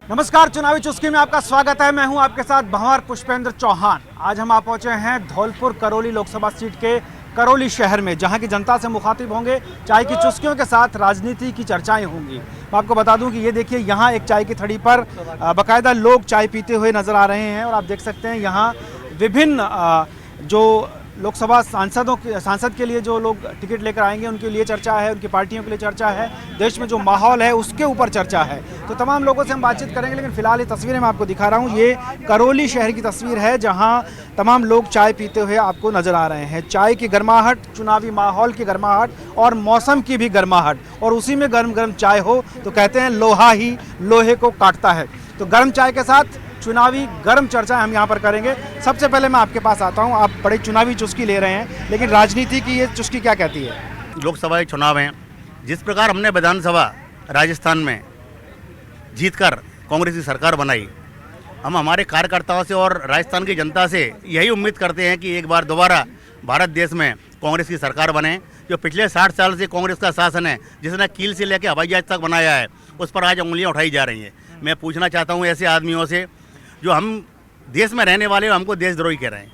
नमस्कार, चुनावी चुस्की में आपका स्वागत है। मैं हूं आपके साथ भंवर पुष्पेंद्र चौहान। आज हम पहुंचे हैं धौलपुर करौली लोकसभा सीट के करौली शहर में, जहां की जनता से मुखातिब होंगे। चाय की चुस्कियों के साथ राजनीति की चर्चाएं होंगी। मैं आपको बता दूं कि ये देखिए, यहां एक चाय की थड़ी पर बाकायदा लोग चाय पीते हुए नजर आ रहे हैं। और आप देख सकते हैं यहाँ विभिन्न जो लोकसभा सांसद के लिए जो लोग टिकट लेकर आएंगे उनके लिए चर्चा है, उनकी पार्टियों के लिए चर्चा है, देश में जो माहौल है उसके ऊपर चर्चा है। तो तमाम लोगों से हम बातचीत करेंगे, लेकिन फिलहाल ये तस्वीरें मैं आपको दिखा रहा हूँ। ये करौली शहर की तस्वीर है, जहाँ तमाम लोग चाय पीते हुए आपको नज़र आ रहे हैं। चाय की गर्माहट, चुनावी माहौल की गर्माहट और मौसम की भी गर्माहट, और उसी में गर्म गर्म चाय हो तो कहते हैं लोहा ही लोहे को काटता है। तो गर्म चाय के साथ चुनावी गर्म चर्चा हम यहाँ पर करेंगे। सबसे पहले मैं आपके पास आता हूँ। आप बड़ी चुनावी चुस्की ले रहे हैं, लेकिन राजनीति की ये चुस्की क्या कहती है? लोकसभा चुनाव हैं, जिस प्रकार हमने विधानसभा राजस्थान में जीतकर कांग्रेस की सरकार बनाई, हम हमारे कार्यकर्ताओं से और राजस्थान की जनता से यही उम्मीद करते हैं कि एक बार दोबारा भारत देश में कांग्रेस की सरकार बने। जो पिछले 60 साल से कांग्रेस का शासन है, जिसने कील से लेकर हवाई जहाज तक बनाया है, उस पर आज उंगलियां उठाई जा रही हैं। मैं पूछना चाहता हूं ऐसे आदमियों से जो हम देश में रहने वाले हमको देशद्रोही कह रहे हैं।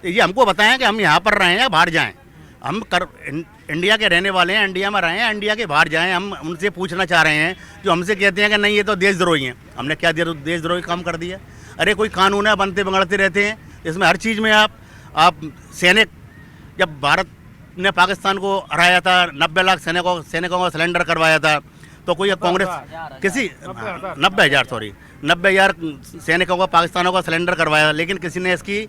ये हमको बताएं कि हम यहाँ पर रहें या बाहर जाएं। हम इंडिया के रहने वाले हैं, इंडिया में रहें या इंडिया के बाहर जाएं। हम उनसे पूछना चाह रहे हैं जो हमसे कहते हैं कि नहीं ये तो देशद्रोही हैं। हमने क्या देशद्रोही काम कर दिया? अरे कोई कानून है, बनते बिगड़ते रहते हैं। इसमें हर चीज़ में आप सैनिक, जब भारत ने पाकिस्तान को हराया था, 90 लाख सैनिकों का सिलेंडर करवाया था, तो कोई कांग्रेस किसी 90,000 सैनिकों का पाकिस्तानों का सिलेंडर करवाया, लेकिन किसी ने इसकी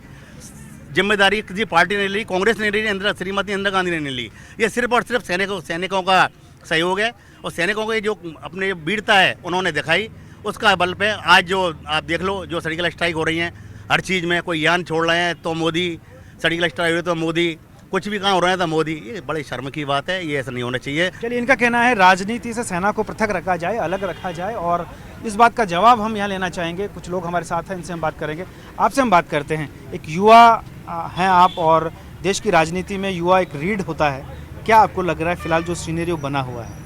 जिम्मेदारी किसी पार्टी ने ली, कांग्रेस ने ली, श्रीमती इंदिरा गांधी ने नहीं ली। ये सिर्फ और सिर्फ सैनिकों का सहयोग है, और सैनिकों की जो अपने वीरता है उन्होंने दिखाई, उसका बल पे आज जो आप देख लो, जो सर्जिकल स्ट्राइक हो रही हैं हर चीज़ में, कोई यान छोड़ रहे हैं तो मोदी, सर्जिकल स्ट्राइक हो रही है तो मोदी, कुछ भी काम हो रहा है तो मोदी। ये बड़ी शर्म की बात है, ये ऐसा नहीं होना चाहिए। चलिए, इनका कहना है राजनीति से सेना को पृथक रखा जाए, अलग रखा जाए, और इस बात का जवाब हम यहाँ लेना चाहेंगे। कुछ लोग हमारे साथ हैं, इनसे हम बात करेंगे। आपसे हम बात करते हैं। एक युवा हैं आप, और देश की राजनीति में युवा एक रीढ़ होता है। क्या आपको लग रहा है फिलहाल जो सीनेरियो बना हुआ है?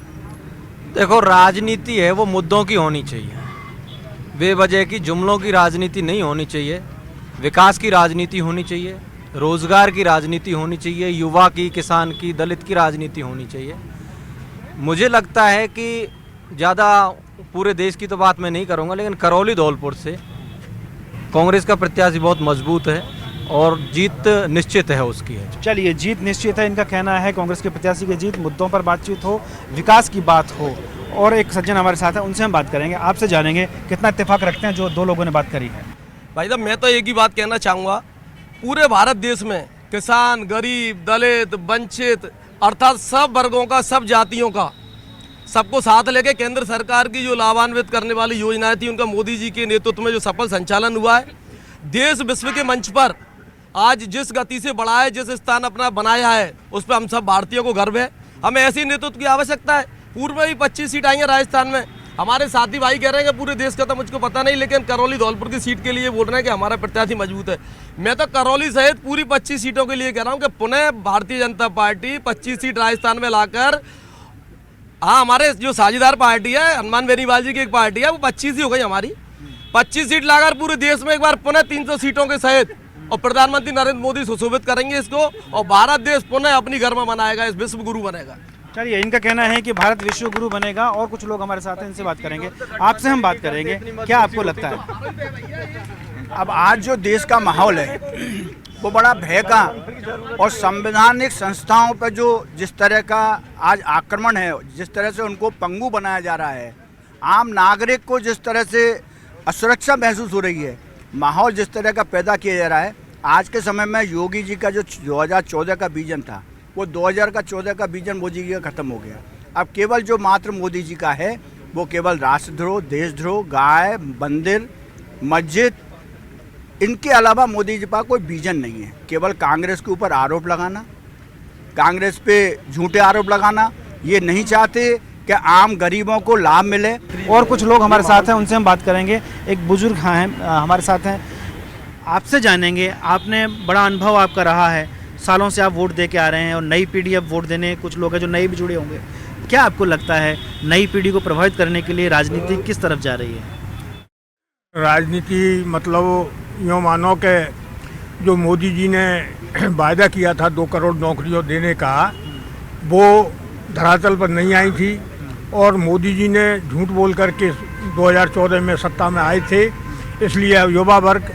देखो, राजनीति है वो मुद्दों की होनी चाहिए, बेवजह की जुमलों की राजनीति नहीं होनी चाहिए। विकास की राजनीति होनी चाहिए, रोजगार की राजनीति होनी चाहिए, युवा की, किसान की, दलित की राजनीति होनी चाहिए। मुझे लगता है कि ज़्यादा पूरे देश की तो बात मैं नहीं करूंगा, लेकिन करौली धौलपुर से कांग्रेस का प्रत्याशी बहुत मजबूत है और जीत निश्चित है उसकी है। चलिए, जीत निश्चित है, इनका कहना है। कांग्रेस के प्रत्याशी की जीत, मुद्दों पर बातचीत हो, विकास की बात हो। और एक सज्जन हमारे साथ है, उनसे हम बात करेंगे। आपसे जानेंगे कितना इत्तेफाक रखते हैं जो दो लोगों ने बात करी है। भाई साहब, मैं तो एक ही बात कहना चाहूँगा, पूरे भारत देश में किसान, गरीब, दलित, वंचित, अर्थात सब वर्गों का, सब जातियों का, सबको साथ लेके केंद्र सरकार की जो लाभान्वित करने वाली योजनाएं थी, उनका मोदी जी के नेतृत्व में जो सफल संचालन हुआ है, देश विश्व के मंच पर आज जिस गति से बढ़ा है, जिस स्थान अपना बनाया है, उस पर हम सब भारतीयों को गर्व है। हमें ऐसी नेतृत्व की आवश्यकता है। पूर्व में भी 25 सीट आई हैं राजस्थान में। हमारे साथी भाई कह रहे हैं कि पूरे देश का तो मुझको पता नहीं, लेकिन करौली धौलपुर की सीट के लिए बोल रहे हैं कि हमारा प्रत्याशी मजबूत है। मैं तो करौली सहित पूरी 25 सीटों के लिए कह रहा हूं कि पुनः भारतीय जनता पार्टी 25 सीट राजस्थान में लाकर, हाँ, हमारे जो साझेदार पार्टी है, हनुमान बेनीवाल जी की एक पार्टी है, वो 25 ही हो गई हमारी, 25 सीट लाकर पूरे देश में एक बार पुनः 300 सीटों के सहित, और प्रधानमंत्री नरेंद्र मोदी सुशोभित करेंगे इसको, और भारत देश पुनः अपनी गरिमा बनाएगा, इस विश्व गुरु बनेगा। चलिए, इनका कहना है कि भारत विश्व गुरु बनेगा। और कुछ लोग हमारे साथ हैं, इनसे बात करेंगे। आपसे हम बात करेंगे, क्या आपको लगता है? अब आज जो देश का माहौल है वो बड़ा भय का, और संवैधानिक संस्थाओं पर जो जिस तरह का आज आक्रमण है, जिस तरह से उनको पंगु बनाया जा रहा है, आम नागरिक को जिस तरह से असुरक्षा महसूस हो रही है, माहौल जिस तरह का पैदा किया जा रहा है। आज के समय में योगी जी का जो 2014 का विजन था, वो 2014 का विजन मोदी जी का ख़त्म हो गया। अब केवल जो मात्र मोदी जी का है वो केवल राष्ट्रद्रोह, देशद्रोह, गाय, मंदिर, मस्जिद, इनके अलावा मोदी जी का कोई विजन नहीं है। केवल कांग्रेस के ऊपर आरोप लगाना, कांग्रेस पे झूठे आरोप लगाना, ये नहीं चाहते कि आम गरीबों को लाभ मिले। और कुछ लोग हमारे साथ हैं, उनसे हम बात करेंगे। एक बुजुर्ग हैं हमारे साथ हैं, आपसे जानेंगे। आपने बड़ा अनुभव आपका रहा है, सालों से आप वोट दे के आ रहे हैं, और नई पीढ़ी अब वोट देने, कुछ लोग हैं जो नए भी जुड़े होंगे। क्या आपको लगता है नई पीढ़ी को प्रभावित करने के लिए राजनीति किस तरफ जा रही है? राजनीति मतलब यूँ मानो कि जो मोदी जी ने वायदा किया था 2 करोड़ नौकरियों देने का, वो धरातल पर नहीं आई थी। और मोदी जी ने झूठ बोल करके 2014 में सत्ता में आए थे, इसलिए युवा वर्ग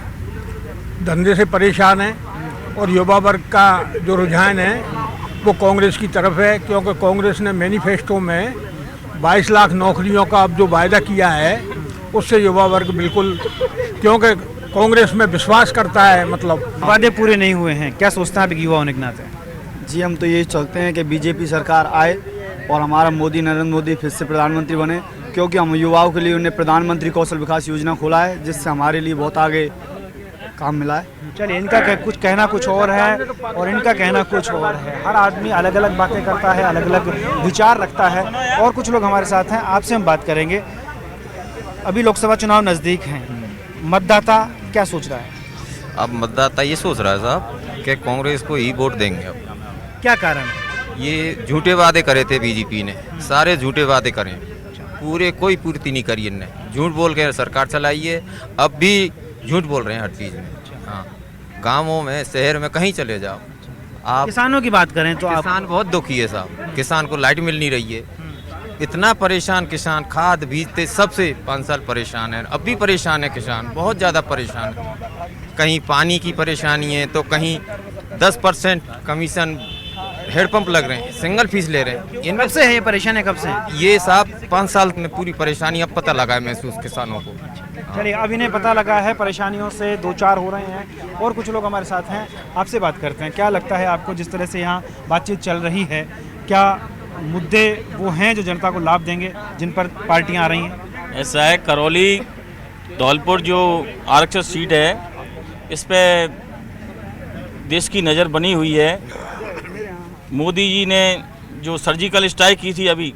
धंधे से परेशान है। और युवा वर्ग का जो रुझान है वो कांग्रेस की तरफ है, क्योंकि कांग्रेस ने मैनिफेस्टो में 22 लाख नौकरियों का अब जो वायदा किया है उससे युवा वर्ग बिल्कुल, क्योंकि कांग्रेस में विश्वास करता है, मतलब वादे पूरे नहीं हुए हैं। क्या सोचते हैं आप एक युवा होने के नाते? जी हम तो यही चाहते हैं कि बीजेपी सरकार आए और हमारा नरेंद्र मोदी फिर से प्रधानमंत्री बने, क्योंकि हम युवाओं के लिए उन्हें प्रधानमंत्री कौशल विकास योजना खोला है, जिससे हमारे लिए बहुत आगे काम मिला है। चलिए, इनका कुछ कहना कुछ और है और इनका कहना कुछ और है। हर आदमी अलग अलग बातें करता है, अलग अलग विचार रखता है। और कुछ लोग हमारे साथ हैं, आपसे हम बात करेंगे। अभी लोकसभा चुनाव नज़दीक हैं, मतदाता क्या सोच रहा है? अब मतदाता ये सोच रहा है साहब कि कांग्रेस को ही वोट देंगे। अब क्या कारण है? ये झूठे वादे करे थे बीजेपी ने, सारे झूठे वादे करें, पूरे कोई पूर्ति नहीं करी इनने। झूठ बोल के सरकार चलाई है, अब भी झूठ बोल रहे हैं हर चीज़ में। हाँ, गाँवों में शहर में कहीं चले जाओ आप। किसानों की बात करें तो आप किसान बहुत दुखी है साहब, किसान को लाइट मिल नहीं रही है, इतना परेशान किसान, खाद बीजते सबसे 5 साल परेशान है, अब भी परेशान है किसान, बहुत ज़्यादा परेशान है। कहीं पानी की परेशानी है तो कहीं 10% कमीशन हेडपंप लग रहे हैं, सिंगल फीस ले रहे हैं। कब से है ये परेशान है? कब से? ये साहब 5 साल में पूरी परेशानी अब पता लगा है महसूस किसानों को। चलिए, अब इन्हें पता लगा है, परेशानियों से 2-4 हो रहे हैं। और कुछ लोग हमारे साथ हैं, आपसे बात करते हैं। क्या लगता है आपको, जिस तरह से यहाँ बातचीत चल रही है, क्या मुद्दे वो हैं जो जनता को लाभ देंगे, जिन पर पार्टियाँ आ रही हैं? ऐसा है, करौली धौलपुर जो आरक्षित सीट है, इस पे देश की नज़र बनी हुई है। मोदी जी ने जो सर्जिकल स्ट्राइक की थी अभी,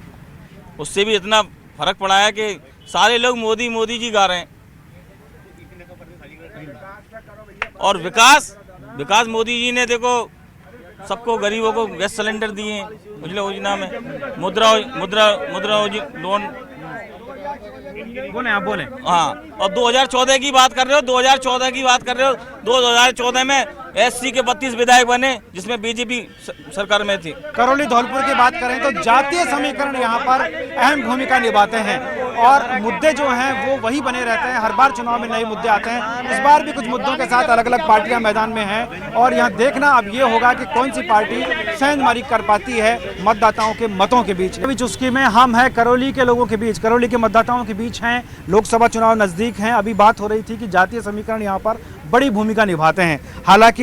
उससे भी इतना फर्क पड़ा है कि सारे लोग मोदी मोदी जी गा रहे हैं। और विकास मोदी जी ने देखो सबको, गरीबों को गैस सिलेंडर दिए हैं, उज्ज्वला योजना में, मुद्रा लोन। बोले, आप बोले। हाँ, और 2014 की बात कर रहे हो, 2014 की बात कर रहे हो। 2014 में एससी के 32 विधायक बने, जिसमें बीजेपी सरकार में थी। करौली धौलपुर की बात करें तो जातीय समीकरण यहाँ पर अहम भूमिका निभाते हैं और मुद्दे जो हैं वो वही बने रहते हैं। हर बार चुनाव में नए मुद्दे आते हैं। इस बार भी कुछ मुद्दों के साथ अलग अलग पार्टियां मैदान में हैं और यहाँ देखना अब ये होगा कि कौन सी पार्टी सेंधमारी कर पाती है मतदाताओं के मतों के बीच। अभी चुस्की में हम हैं करौली के लोगों के बीच, करौली के मतदाताओं के बीच हैं। लोकसभा चुनाव नज़दीक हैं। अभी बात हो रही थी कि जातीय समीकरण यहाँ पर बड़ी भूमिका निभाते हैं। हालांकि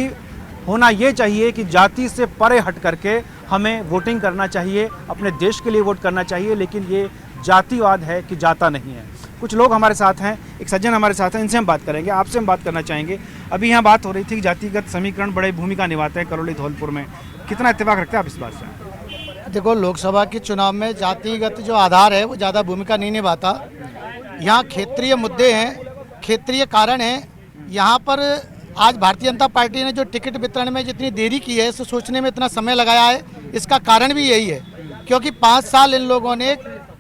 होना ये चाहिए कि जाति से परे हट करके हमें वोटिंग करना चाहिए, अपने देश के लिए वोट करना चाहिए, लेकिन ये जातिवाद है कि जाता नहीं है। कुछ लोग हमारे साथ हैं, एक सज्जन हमारे साथ हैं, इनसे हम बात करेंगे। आपसे हम बात करना चाहेंगे। अभी यहाँ बात हो रही थी कि जातिगत समीकरण बड़ी भूमिका निभाते हैं करौली धौलपुर में, कितना इत्तेफाक रखते हैं आप इस बात से? देखो, लोकसभा के चुनाव में जातिगत जो आधार है वो ज़्यादा भूमिका नहीं निभाता। यहाँ क्षेत्रीय मुद्दे हैं, क्षेत्रीय कारण हैं। यहाँ पर आज भारतीय जनता पार्टी ने जो टिकट वितरण में जितनी देरी की है, इसे सोचने में इतना समय लगाया है, इसका कारण भी यही है क्योंकि 5 साल इन लोगों ने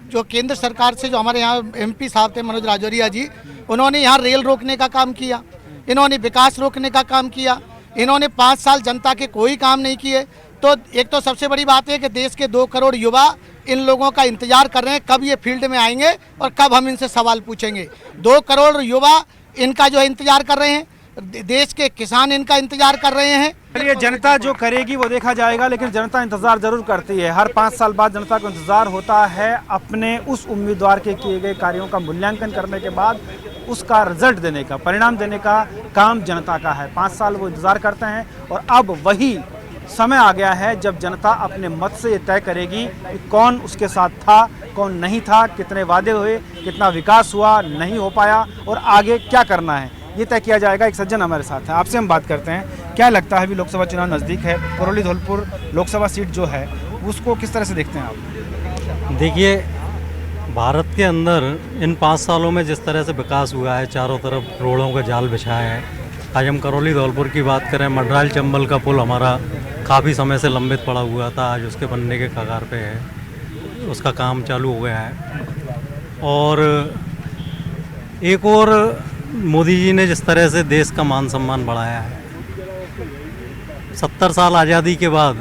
जो केंद्र सरकार से, जो हमारे यहाँ एमपी साहब थे मनोज राजौरिया जी, उन्होंने यहाँ रेल रोकने का काम किया, इन्होंने विकास रोकने का काम किया, इन्होंने 5 साल जनता के कोई काम नहीं किए। तो एक तो सबसे बड़ी बात है कि देश के 2 करोड़ युवा इन लोगों का इंतजार कर रहे हैं कब ये फील्ड में आएंगे और कब हम इनसे सवाल पूछेंगे। 2 करोड़ युवा इनका जो है इंतजार कर रहे हैं, देश के किसान इनका इंतजार कर रहे हैं। चलिए, जनता जो करेगी वो देखा जाएगा, लेकिन जनता इंतजार जरूर करती है। हर 5 साल बाद जनता को इंतजार होता है अपने उस उम्मीदवार के किए गए कार्यों का मूल्यांकन करने के बाद उसका रिजल्ट देने का, परिणाम देने का काम जनता का है। 5 साल वो इंतजार करते हैं और अब वही समय आ गया है जब जनता अपने मत से ये तय करेगी कि कौन उसके साथ था, कौन नहीं था, कितने वादे हुए, कितना विकास हुआ, नहीं हो पाया और आगे क्या करना है, ये तय किया जाएगा। एक सज्जन हमारे साथ है, आपसे हम बात करते हैं। क्या लगता है, अभी लोकसभा चुनाव नज़दीक है, करौली धौलपुर लोकसभा सीट जो है उसको किस तरह से देखते हैं आप? देखिए, भारत के अंदर इन 5 सालों में जिस तरह से विकास हुआ है, चारों तरफ रोडों का जाल बिछाया है। आज हम करौली धौलपुर की बात करें, मडराल चंबल का पुल हमारा काफ़ी समय से लंबित पड़ा हुआ था, आज उसके बनने के कगार पे है, उसका काम चालू हो गया है। और एक और मोदी जी ने जिस तरह से देश का मान सम्मान बढ़ाया है, 70 साल आज़ादी के बाद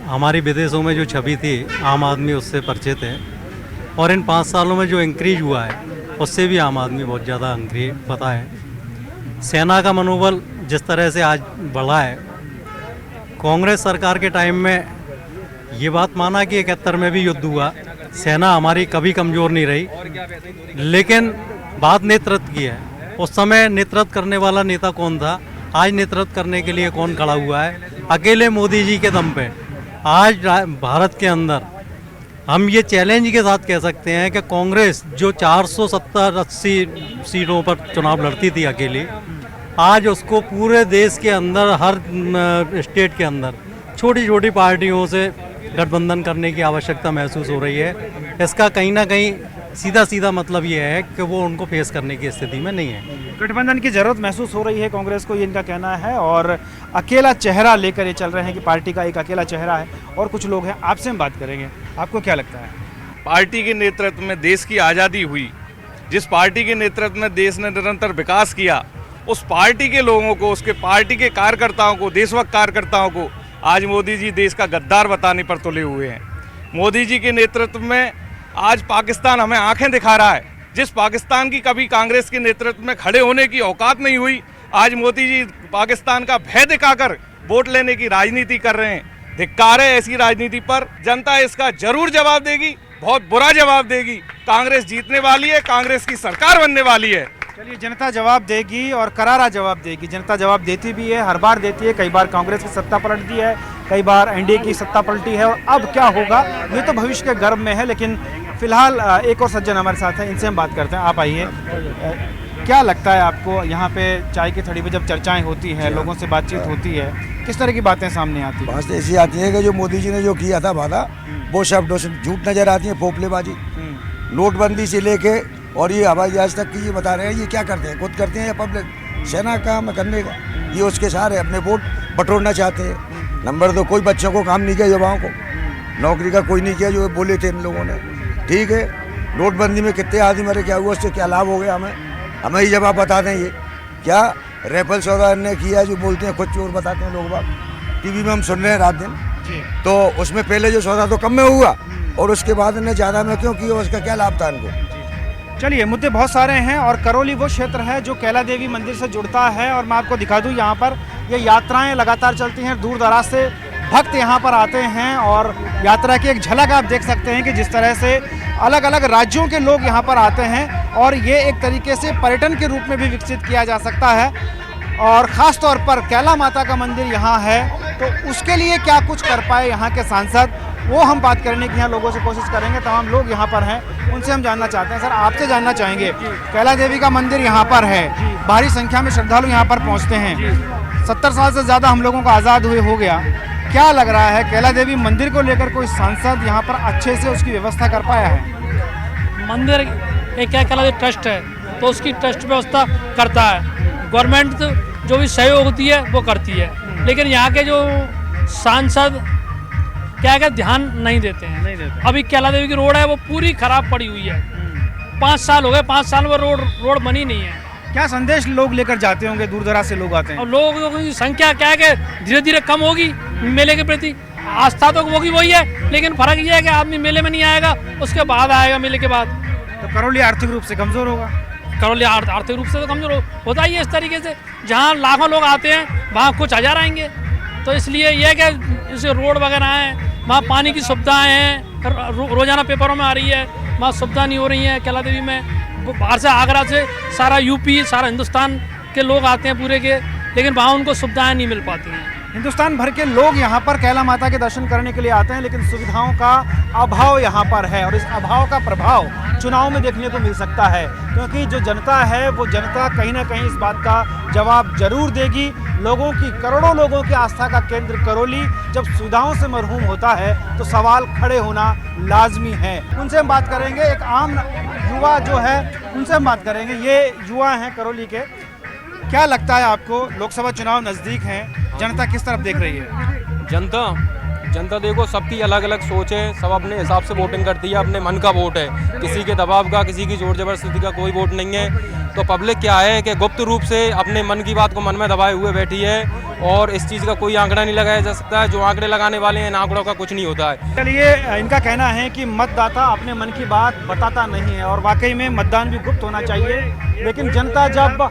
हमारी विदेशों में जो छवि थी आम आदमी उससे परिचित है, और इन 5 सालों में जो इंक्रीज हुआ है उससे भी आम आदमी बहुत ज़्यादा इंक्रीज पता है। सेना का मनोबल जिस तरह से आज बढ़ा है, कांग्रेस सरकार के टाइम में ये बात माना कि 71 में भी युद्ध हुआ, सेना हमारी कभी कमज़ोर नहीं रही, लेकिन बात नेतृत्व की है। उस समय नेतृत्व करने वाला नेता कौन था, आज नेतृत्व करने के लिए कौन खड़ा हुआ है? अकेले मोदी जी के दम पे आज भारत के अंदर हम ये चैलेंज के साथ कह सकते हैं कि कांग्रेस जो 470-80 सीटों पर चुनाव लड़ती थी अकेली, आज उसको पूरे देश के अंदर हर स्टेट के अंदर छोटी छोटी पार्टियों से गठबंधन करने की आवश्यकता महसूस हो रही है। इसका कहीं ना कहीं सीधा सीधा मतलब ये है कि वो उनको फेस करने की स्थिति में नहीं है। गठबंधन की जरूरत महसूस हो रही है कांग्रेस को, ये इनका कहना है, और अकेला चेहरा लेकर ये चल रहे हैं कि पार्टी का एक अकेला चेहरा है। और कुछ लोग हैं, आपसे हम बात करेंगे, आपको क्या लगता है? पार्टी के नेतृत्व में देश की आज़ादी हुई, जिस पार्टी के नेतृत्व में देश ने निरंतर विकास किया, उस पार्टी के लोगों को, उसके पार्टी के कार्यकर्ताओं को, देशभक्त कार्यकर्ताओं को आज मोदी जी देश का गद्दार बताने पर तुले हुए हैं। मोदी जी के नेतृत्व में आज पाकिस्तान हमें आंखें दिखा रहा है। जिस पाकिस्तान की कभी कांग्रेस के नेतृत्व में खड़े होने की औकात नहीं हुई, आज मोदी जी पाकिस्तान का भय दिखाकर वोट लेने की राजनीति कर रहे हैं। धिक्कार है ऐसी राजनीति पर। जनता इसका जरूर जवाब देगी, बहुत बुरा जवाब देगी। कांग्रेस जीतने वाली है, कांग्रेस की सरकार बनने वाली है। चलिए, जनता जवाब देगी और करारा जवाब देगी। जनता जवाब देती भी है, हर बार देती है। कई बार कांग्रेस की सत्ता पलटती है, कई बार एनडीए की सत्ता पलटी है, और अब क्या होगा ये तो भविष्य के गर्भ में है। लेकिन फिलहाल एक और सज्जन हमारे साथ हैं, इनसे हम बात करते हैं। आप आइए, क्या लगता है आपको यहाँ पे चाय की थड़ी पे जब चर्चाएं होती हैं, लोगों से बातचीत होती है, किस तरह की बातें सामने आती हैं? बात ऐसी आती है कि जो मोदी जी ने जो किया था वादा, वो सब झूठ नजर आती है, फोपलेबाजी। नोटबंदी से लेके और ये हवाई जहाज तक की ये बता रहे हैं, ये क्या करते हैं? खुद करते हैं या पब्लिक? सेना काम करने का, ये उसके सहारे अपने वोट बटोरना चाहते हैं। नंबर 2, कोई बच्चों को काम नहीं किया, युवाओं को नौकरी का कोई नहीं किया, जो बोले थे इन लोगों ने। ठीक है, नोटबंदी में कितने आदमी मरे, क्या हुआ, उससे क्या लाभ हो गया? हमें ही जवाब बता दें। ये क्या रेफल सौदा ने किया, जो बोलते हैं खुद चोर बताते हैं लोग बाग, टीवी में हम सुन रहे हैं रात दिन। तो उसमें पहले जो सौदा तो कम में हुआ और उसके बाद इन्हें ज़्यादा में क्यों किया, उसका क्या लाभ था इनको? चलिए, मुद्दे बहुत सारे हैं, और करौली वो क्षेत्र है जो कैला देवी मंदिर से जुड़ता है। और मैं आपको दिखा दूं, यहाँ पर ये यात्राएं लगातार चलती हैं, दूर दराज से भक्त यहाँ पर आते हैं, और यात्रा की एक झलक आप देख सकते हैं कि जिस तरह से अलग अलग राज्यों के लोग यहाँ पर आते हैं, और ये एक तरीके से पर्यटन के रूप में भी विकसित किया जा सकता है। और ख़ास तौर पर कैला माता का मंदिर यहाँ है, तो उसके लिए क्या कुछ कर पाए यहाँ के सांसद, वो हम बात करने की यहाँ लोगों से कोशिश करेंगे। तमाम लोग यहाँ पर हैं, उनसे हम जानना चाहते हैं। सर, आपसे जानना चाहेंगे, कैला देवी का मंदिर यहाँ पर है, भारी संख्या में श्रद्धालु यहाँ पर पहुँचते हैं, 70 साल से ज़्यादा हम लोगों को आज़ाद हुए हो गया, क्या लग रहा है कैला देवी मंदिर को लेकर कोई सांसद यहाँ पर अच्छे से उसकी व्यवस्था कर पाया है? मंदिर एक क्या कैला देवी ट्रस्ट है, तो उसकी ट्रस्ट व्यवस्था करता है गवर्नमेंट, जो भी सहयोग होती है वो करती है, लेकिन यहाँ के जो सांसद क्या ध्यान नहीं देते हैं। अभी कैला देवी की रोड है वो पूरी खराब पड़ी हुई है, 5 साल हो गए, 5 साल में रोड बनी नहीं है। क्या संदेश लोग लेकर जाते होंगे? दूर दराज से लोग आते हैं, और लोगों की संख्या क्या है कि धीरे धीरे कम होगी। मेले के प्रति आस्था तो वही है, लेकिन फर्क ये है कि आदमी मेले में नहीं आएगा, उसके बाद आएगा मेले के बाद। तो करौली आर्थिक रूप से कमजोर होगा? करौली आर्थिक रूप से तो कमजोर होता ही है। इस तरीके से जहाँ लाखों लोग आते हैं वहाँ कुछ हज़ार आएंगे, तो इसलिए यह कि जैसे रोड वगैरह हैं, वहाँ पानी की सुविधाएँ हैं, रोजाना पेपरों में आ रही है, वहाँ सुविधा नहीं हो रही है कैला देवी में। बाहर से, आगरा से सारा यूपी, सारा हिंदुस्तान के लोग आते हैं पूरे के, लेकिन वहाँ उनको सुविधाएं नहीं मिल पाती हैं। हिंदुस्तान भर के लोग यहाँ पर कैला माता के दर्शन करने के लिए आते हैं, लेकिन सुविधाओं का अभाव यहाँ पर है, और इस अभाव का प्रभाव चुनाव में देखने को मिल सकता है, क्योंकि जो जनता है वो जनता कहीं ना कहीं इस बात का जवाब जरूर देगी। लोगों की, करोड़ों लोगों की आस्था का केंद्र करौली जब सुविधाओं से मरहूम होता है तो सवाल खड़े होना लाजमी है। उनसे हम बात करेंगे, एक आम युवा जो है उनसे हम बात करेंगे। ये युवा हैं करौली के, क्या लगता है आपको, लोकसभा चुनाव नज़दीक हैं, जनता किस तरफ देख रही है? जनता देखो सबकी अलग अलग सोच है, सब अपने हिसाब से वोटिंग करती है, अपने मन का वोट है, किसी के दबाव का, किसी की जोर जबरदस्ती का कोई वोट नहीं है। तो पब्लिक क्या है कि गुप्त रूप से अपने मन की बात को मन में दबाए हुए बैठी है और इस चीज़ का कोई आंकड़ा नहीं लगाया जा सकता है। जो आंकड़े लगाने वाले हैं इन आंकड़ों का कुछ नहीं होता है। चलिए, इनका कहना है कि मतदाता अपने मन की बात बताता नहीं है और वाकई में मतदान भी गुप्त होना चाहिए, लेकिन जनता जब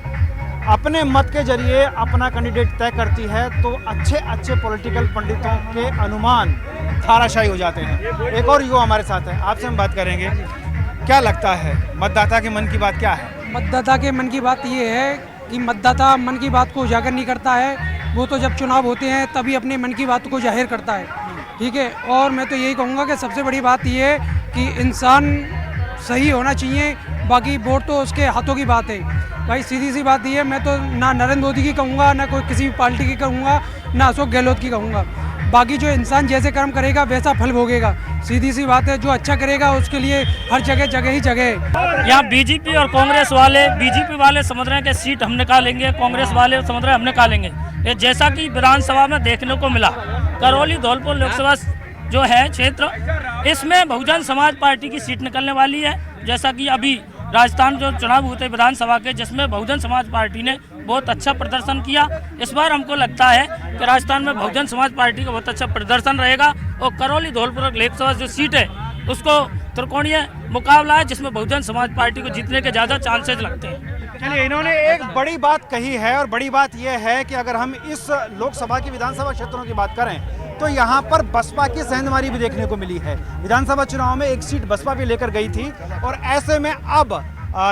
अपने मत के जरिए अपना कैंडिडेट तय करती है तो अच्छे अच्छे पॉलिटिकल पंडितों के अनुमान धाराशायी हो जाते हैं। एक और युवा हमारे साथ है, आपसे हम बात करेंगे। क्या लगता है मतदाता के मन की बात क्या है? मतदाता के मन की बात ये है कि मतदाता मन की बात को उजागर नहीं करता है, वो तो जब चुनाव होते हैं तभी अपने मन की बात को जाहिर करता है, ठीक है। और मैं तो यही कहूँगा कि सबसे बड़ी बात ये है कि इंसान सही होना चाहिए, बाकी वोट तो उसके हाथों की बात है भाई। सीधी सी बात ये है, मैं तो ना नरेंद्र मोदी की कहूँगा, ना कोई किसी पार्टी की कहूँगा, ना अशोक गहलोत की कहूँगा। बाकी जो इंसान जैसे कर्म करेगा वैसा फल भोगेगा, सीधी सी बात है। जो अच्छा करेगा उसके लिए हर जगह जगह ही जगह है। यहाँ बीजेपी और कांग्रेस वाले, बीजेपी वाले समझ रहे हैं कि सीट हम निकालेंगे, कांग्रेस वाले समझ रहे हैं हम निकालेंगे। ये जैसा कि विधानसभा में देखने को मिला, करौली धौलपुर लोकसभा जो है क्षेत्र, इसमें बहुजन समाज पार्टी की सीट निकलने वाली है। जैसा कि अभी राजस्थान जो चुनाव हुए थे विधानसभा के, जिसमें बहुजन समाज पार्टी ने बहुत अच्छा प्रदर्शन किया, इस बार हमको लगता है कि राजस्थान में बहुजन समाज पार्टी का बहुत अच्छा प्रदर्शन रहेगा और करौली धौलपुर लोकसभा जो सीट है उसको त्रिकोणीय मुकाबला है, जिसमें बहुजन समाज पार्टी को जीतने के ज़्यादा चांसेस लगते हैं। चलिए, इन्होंने एक बड़ी बात कही है और बड़ी बात यह है कि अगर हम इस लोकसभा की विधानसभा क्षेत्रों की बात करें तो यहाँ पर बसपा की सेंधमारी भी देखने को मिली है। विधानसभा चुनाव में एक सीट बसपा भी लेकर गई थी और ऐसे में अब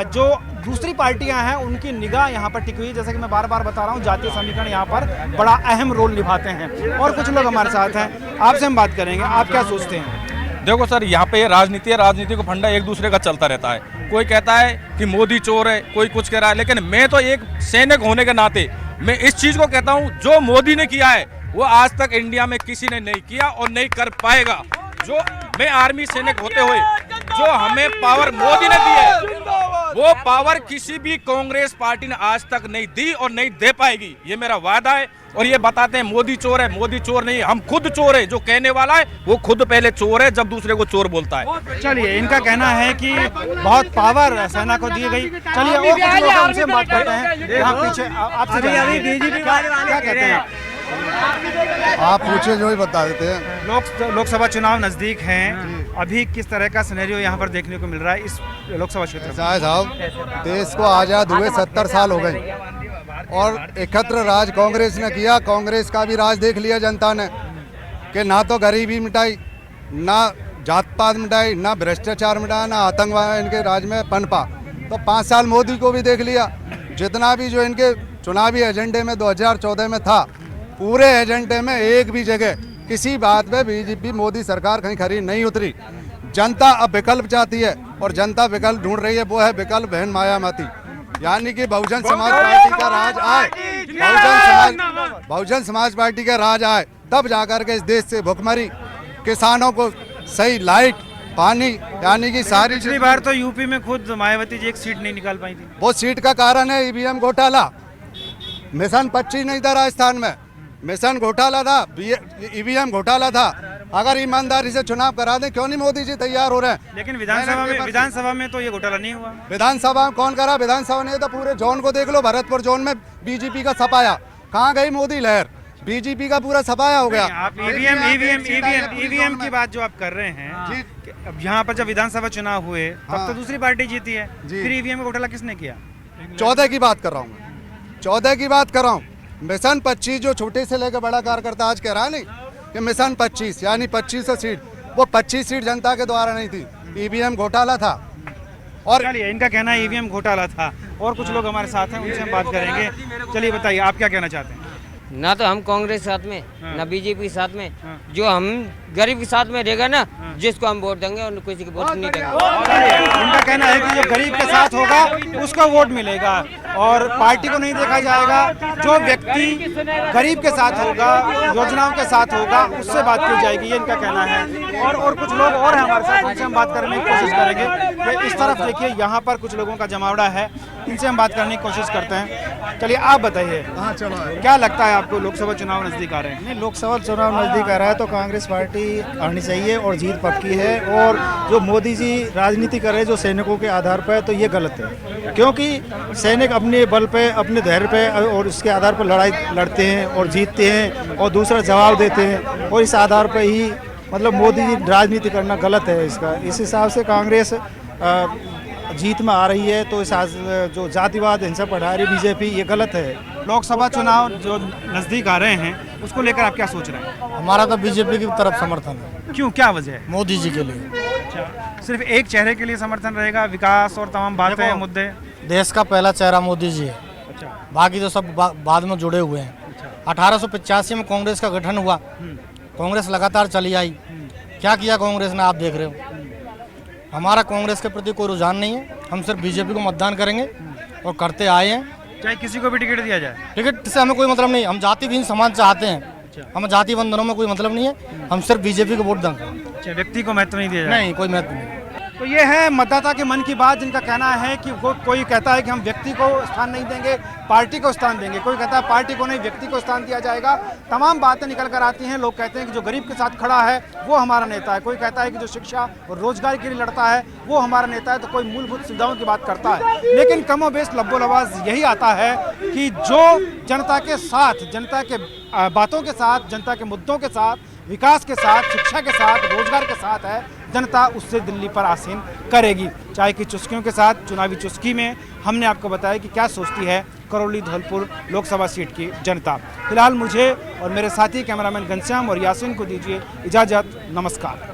जो दूसरी पार्टियां हैं उनकी निगाह यहाँ पर टिकी हुई है। जैसे कि मैं बार बार बता रहा हूँ, जातीय समीकरण यहाँ पर बड़ा अहम रोल निभाते हैं। और कुछ लोग हमारे साथ हैं, आपसे हम बात करेंगे, आप क्या सोचते हैं? देखो सर, यहाँ पे राजनीति है, राजनीति को फंडा एक दूसरे का चलता रहता है। कोई कहता है कि मोदी चोर है, कोई कुछ कह रहा है, लेकिन मैं तो एक सैनिक होने के नाते मैं इस चीज को कहता हूँ, जो मोदी ने किया है वो आज तक इंडिया में किसी ने नहीं किया और नहीं कर पाएगा। जो मैं आर्मी सैनिक होते हुए जो हमें पावर मोदी ने दी है, वो पावर किसी भी कांग्रेस पार्टी ने आज तक नहीं दी और नहीं दे पाएगी, ये मेरा वादा है। और ये बताते हैं मोदी चोर है, मोदी चोर नहीं, हम खुद चोर है। जो कहने वाला है वो खुद पहले चोर है, जब दूसरे को चोर बोलता है। चलिए, इनका कहना है कि बहुत पावर सेना को दी गई। चलिए, और कुछ लोग हमसे बात करते हैं यहाँ पीछे, आपसे क्या कहते हैं? आप पूछे जो ही बता देते हैं। लोकसभा चुनाव नजदीक हैं, अभी किस तरह का सिनेरियो यहाँ पर देखने को मिल रहा है इस लोकसभा क्षेत्र में? साहब, देश को आज़ाद हुए 70 साल हो गए और एकत्र राज कांग्रेस ने किया। कांग्रेस का भी राज देख लिया जनता ने कि ना तो गरीबी मिटाई, ना जात पात मिटाई, ना भ्रष्टाचार मिटाया, ना आतंकवाद इनके राज में पनपा। तो 5 साल मोदी को भी देख लिया। जितना भी जो इनके चुनावी एजेंडे में 2014 में था, पूरे एजेंडे में एक भी जगह किसी बात पे बीजेपी मोदी सरकार कहीं खरी नहीं उतरी। जनता अब विकल्प चाहती है और जनता विकल्प ढूंढ रही है, वो है विकल्प बहन मायावती। यानी कि बहुजन समाज पार्टी का राज आए, बहुजन समाज पार्टी का राज आए, तब जाकर के इस देश से भुखमरी, किसानों को सही लाइट, पानी, यानी कि सारी। पिछली बार तो यूपी में खुद मायावती जी एक सीट नहीं निकाल पाई थी। वो सीट का कारण है ईवीएम घोटाला। मिशन 25 नहीं था राजस्थान में, मिशन घोटाला था, ईवीएम घोटाला था। अगर ईमानदारी से चुनाव करा दें, क्यों नहीं मोदी जी तैयार हो रहे हैं? लेकिन विधानसभा में तो ये घोटाला नहीं हुआ। विधानसभा में कौन करा? विधानसभा ने तो पूरे जोन को देख लो, भरतपुर जोन में बीजेपी का सपाया। कहाँ गई मोदी लहर? बीजेपी का पूरा सपाया हो गया। आप ईवीएम की बात जो आप कर रहे हैं, अब यहाँ पर जब विधानसभा चुनाव हुए तब तो दूसरी पार्टी जीती है, फिर ईवीएम का घोटाला किसने किया? 14 की बात कर रहा हूँ मैं, 14 की बात कर रहा हूँ। मिशन 25 जो छोटे से लेकर बड़ा कार्यकर्ता आज कह रहा है नहीं कि मिशन 25 यानी 2500 सीट, वो 25 सीट जनता के द्वारा नहीं थी, ईवीएम घोटाला था। और चलिए, इनका कहना है ईवीएम घोटाला था। और कुछ लोग हमारे साथ हैं, उनसे हम बात करेंगे। चलिए बताइए, आप क्या कहना चाहते हैं? ना तो हम कांग्रेस साथ में, ना बीजेपी साथ में। जो हम गरीब के साथ में रहेगा ना, जिसको हम वोट देंगे और किसी को वोट नहीं देंगे। उनका कहना है कि जो गरीब के साथ होगा उसको वोट मिलेगा और पार्टी को नहीं देखा जाएगा। जो व्यक्ति गरीब के साथ होगा, योजनाओं के साथ होगा, उससे बात की जाएगी, ये इनका कहना है। और कुछ लोग और हैं हमारे साथ, उनसे हम बात करने की कोशिश करेंगे। ये इस तरफ देखिए, यहाँ पर कुछ लोगों का जमावड़ा है, इनसे हम बात करने की कोशिश करते हैं। चलिए आप बताइए, क्या लगता है आपको? लोकसभा चुनाव नजदीक आ रहे हैं। नहीं, लोकसभा चुनाव नजदीक आ रहा है तो कांग्रेस पार्टी आनी चाहिए और जीत पक्की है। और जो मोदी जी राजनीति कर रहे हैं जो सैनिकों के आधार पर, तो ये गलत है, क्योंकि सैनिक अपने बल पे, अपने धैर्य पे और उसके आधार पर लड़ाई लड़ते हैं और जीतते हैं और दूसरा जवाब देते हैं, और इस आधार पर ही मतलब मोदी जी राजनीति करना गलत है। इस हिसाब से कांग्रेस जीत में आ रही है, तो इस जो जातिवाद हिंसा बढ़ा रही बीजेपी, ये गलत है। लोकसभा चुनाव जो नजदीक आ रहे हैं, उसको लेकर आप क्या सोच रहे हैं? हमारा तो बीजेपी की तरफ समर्थन है। क्यों, क्या वजह है? मोदी जी के लिए। सिर्फ एक चेहरे के लिए समर्थन रहेगा? विकास और तमाम बातें, मुद्दे? देश का पहला चेहरा मोदी जी है, बाकी तो सब बाद में जुड़े हुए हैं। 1885 में कांग्रेस का गठन हुआ, कांग्रेस लगातार चली आई। क्या किया कांग्रेस ने, आप देख रहे हो। हमारा कांग्रेस के प्रति कोई रुझान नहीं है, हम सिर्फ बीजेपी को मतदान करेंगे और करते आए हैं। चाहे किसी को भी टिकट दिया जाए, टिकट से हमें कोई मतलब नहीं, हम जाति विहीन समाज चाहते हैं, हमें जाति बंधनों में कोई मतलब नहीं है, हम सिर्फ बीजेपी को वोट देंगे। व्यक्ति को महत्व नहीं दिया जाए? नहीं, कोई महत्व नहीं। तो ये है मतदाता के मन की बात, जिनका कहना है कि कोई कहता है कि हम व्यक्ति को स्थान नहीं देंगे, पार्टी को स्थान देंगे। कोई कहता है पार्टी को नहीं, व्यक्ति को स्थान दिया जाएगा। तमाम बातें निकल कर आती हैं। लोग कहते हैं कि जो गरीब के साथ खड़ा है वो हमारा नेता है। कोई कहता है कि जो शिक्षा और रोजगार के लिए लड़ता है वो हमारा नेता है। तो कोई मूलभूत सुविधाओं की बात करता है। लेकिन कमोबेश लब्बो-लवाज यही आता है कि जो जनता के साथ, जनता के बातों के साथ, जनता के मुद्दों के साथ, विकास के साथ, शिक्षा के साथ, रोजगार के साथ है, जनता उससे दिल्ली पर आसीन करेगी। चाय की चुस्कियों के साथ चुनावी चुस्की में हमने आपको बताया कि क्या सोचती है करौली धौलपुर लोकसभा सीट की जनता। फिलहाल मुझे और मेरे साथी कैमरामैन घनश्याम और यासीन को दीजिए इजाज़त। नमस्कार।